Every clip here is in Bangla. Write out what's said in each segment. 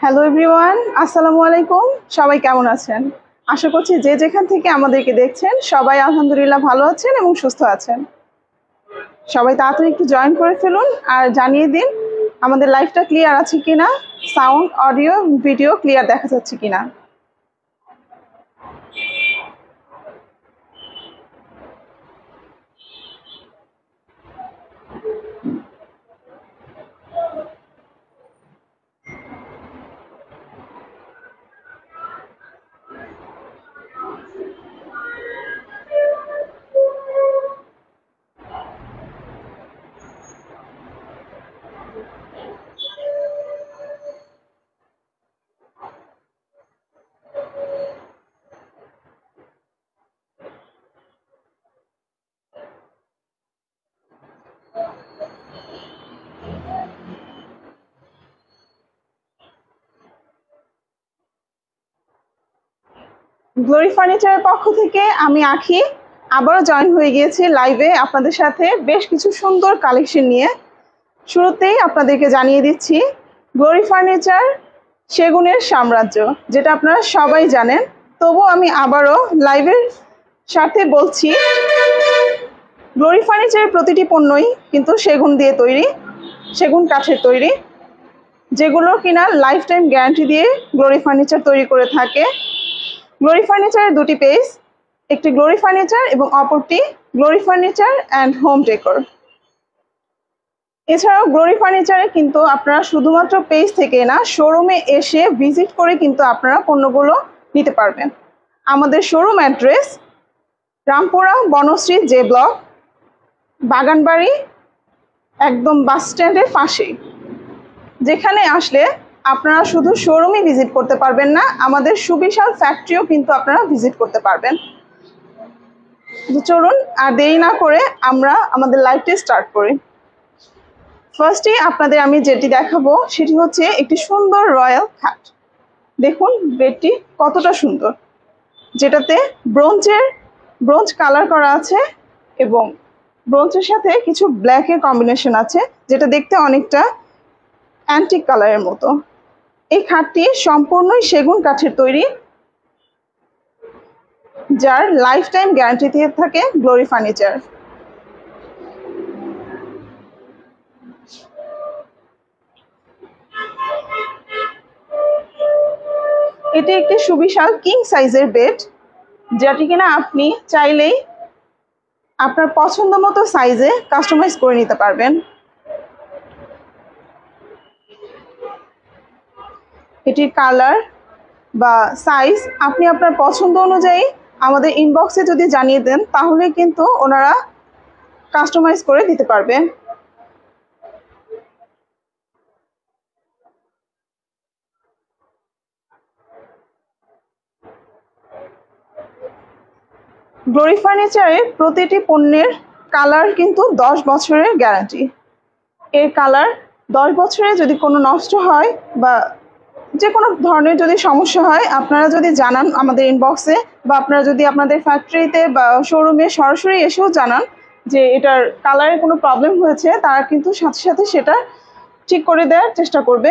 হ্যালো এভরিওয়ান, আসসালামু আলাইকুম। সবাই কেমন আছেন? আশা করছি যে যেখান থেকে আমাদেরকে দেখছেন সবাই আলহামদুলিল্লাহ ভালো আছেন এবং সুস্থ আছেন। সবাই তাড়াতাড়ি একটু জয়েন করে ফেলুন আর জানিয়ে দিন আমাদের লাইভটা ক্লিয়ার আছে কিনা, সাউন্ড, অডিও, ভিডিও ক্লিয়ার দেখা যাচ্ছে কিনা। গ্লোরি ফার্নিচারের পক্ষ থেকে আমি আখি আবারও জয়েন হয়ে গিয়েছি লাইভে আপনাদের সাথে বেশ কিছু সুন্দর কালেকশন নিয়ে। শুরুতেই আপনাদেরকে জানিয়ে দিচ্ছি গ্লোরি ফার্নিচার সেগুনের সাম্রাজ্য, যেটা আপনারা সবাই জানেন। তবু আমি আবারও লাইভের সাথে বলছি, গ্লোরি ফার্নিচারের প্রতিটি পণ্যই কিন্তু সেগুন দিয়ে তৈরি, সেগুন কাঠের তৈরি, যেগুলো কিনা লাইফ টাইম গ্যারান্টি দিয়ে গ্লোরি ফার্নিচার তৈরি করে থাকে। গ্লোরি ফার্নিচারের দুটি পেজ, একটি গ্লোরি ফার্নিচার এবং অপরটি glory furniture and home decor. এছাড়াও গ্লোরি ফার্নিচারে কিন্তু আপনারা শুধুমাত্র পেজ থেকে না, শোরুমে এসে ভিজিট করে কিন্তু আপনারা পণ্যগুলো নিতে পারবেন। আমাদের showroom address Rampura Banasree J block, বাগানবাড়ি, একদম বাস স্ট্যান্ডের পাশেই। যেখানে আসলে আপনারা শুধু শোরুমই ভিজিট করতে পারবেন না, আমাদের সুবিশাল ফ্যাক্টরিও কিন্তু আপনারা ভিজিট করতে পারবেন। চলুন আর দেরি না করে আমরা আমাদের লাইভটি স্টার্ট করি। ফার্স্টে আপনাদের আমি যেটি দেখাবো সেটি হচ্ছে একটি সুন্দর রয়্যাল খাট। দেখুন বেডটি কতটা সুন্দর, যেটাতে ব্রোঞ্জ কালার করা আছে এবং ব্রোঞ্জের সাথে কিছু ব্ল্যাকের কম্বিনেশন আছে, যেটা দেখতে অনেকটা অ্যান্টিক কালারের মতো। এই খাটটি সম্পূর্ণই সেগুন কাঠের তৈরি, যার লাইফ টাইম গ্যারান্টি দিয়ে থাকে গ্লোরি ফার্নিচার। এটি একটি সুবিশাল কিং সাইজের বেড, যেটি কিনা আপনি চাইলেই আপনার পছন্দ মতো সাইজে কাস্টমাইজ করে নিতে পারবেন। এটির কালার বা সাইজ আপনি আপনার পছন্দ অনুযায়ী আমাদের ইনবক্সে যদি জানিয়ে দেন, তাহলে কিন্তু ওনারা কাস্টমাইজ করে দিতে পারবে। গ্লোরি ফার্নিচারের প্রতিটি পণ্যের কালার কিন্তু 10 বছরের গ্যারান্টি। এর কালার 10 বছরে যদি কোনো নষ্ট হয় বা যে কোনো ধরনের যদি সমস্যা হয়, আপনারা যদি জানান আমাদের ইনবক্সে, বা আপনারা যদি আপনাদের ফ্যাক্টরিতে বা শোরুমে সরাসরি এসেও জানান যে এটার কালারে কোনো প্রবলেম হয়েছে, তারা কিন্তু সাথে সাথে সেটা ঠিক করে দেওয়ার চেষ্টা করবে,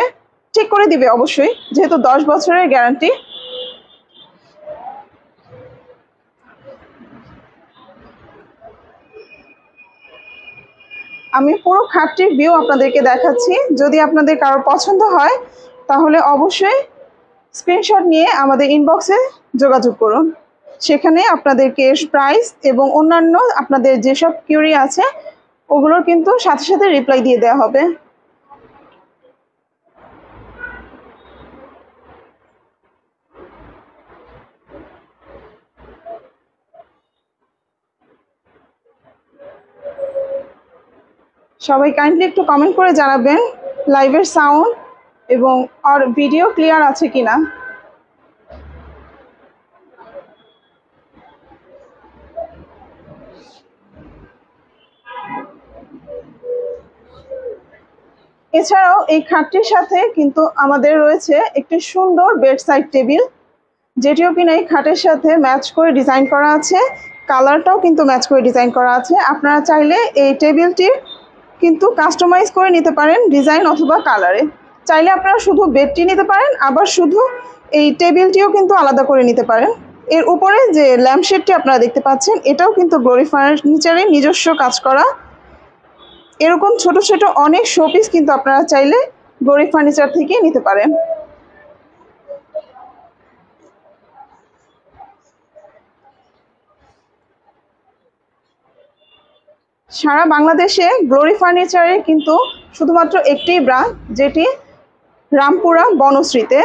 ঠিক করে দিবে অবশ্যই, যেহেতু 10 বছরের গ্যারান্টি। আমি পুরো খাটটির ভিউ আপনাদেরকে দেখাচ্ছি। যদি আপনাদের কারোর পছন্দ হয় তাহলে অবশ্যই স্ক্রিনশট নিয়ে আমাদের ইনবক্সে যোগাযোগ করুন। সেখানে আপনাদেরকে প্রাইস এবং অন্যান্য আপনাদের যেসব কিউরি আছে ওগুলোর কিন্তু সাথে সাথে রিপ্লাই দিয়ে দেওয়া হবে। সবাই কাইন্ডলি একটু কমেন্ট করে জানাবেন লাইভের সাউন্ড এবং আর ভিডিও ক্লিয়ার আছে কিনা। এছাড়াও এই খাটটির সাথে কিন্তু আমাদের রয়েছে একটি সুন্দর বেড সাইড টেবিল, যেটিও কিনা এই খাটের সাথে ম্যাচ করে ডিজাইন করা আছে, কালারটাও কিন্তু ম্যাচ করে ডিজাইন করা আছে। আপনারা চাইলে এই টেবিলটি কিন্তু কাস্টমাইজ করে নিতে পারেন ডিজাইন অথবা কালারে। চাইলে আপনারা শুধু বেডটি নিতে পারেন, আবার শুধু এই টেবিলটিও কিন্তু আলাদা করে নিতে পারেন। এর উপরে যে ল্যাম্পশেডটি আপনারা দেখতে পাচ্ছেন এটাও কিন্তু গ্লোরি ফার্নিচারের নিজস্ব কাজ করা। এরকম ছোট ছোট অনেক শোপিস কিন্তু আপনারা চাইলে গ্লোরি ফার্নিচার থেকে নিতে পারেন। সারা বাংলাদেশে গ্লোরি ফার্নিচারের কিন্তু শুধুমাত্র একটি ব্রাঞ্চ, যেটি রামপুরা বনশ্রীতে।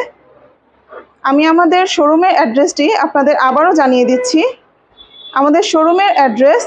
আমি আমাদের শোরুমের অ্যাড্রেসটি আপনাদের আবারও জানিয়ে দিচ্ছি। আমাদের শোরুমের অ্যাড্রেস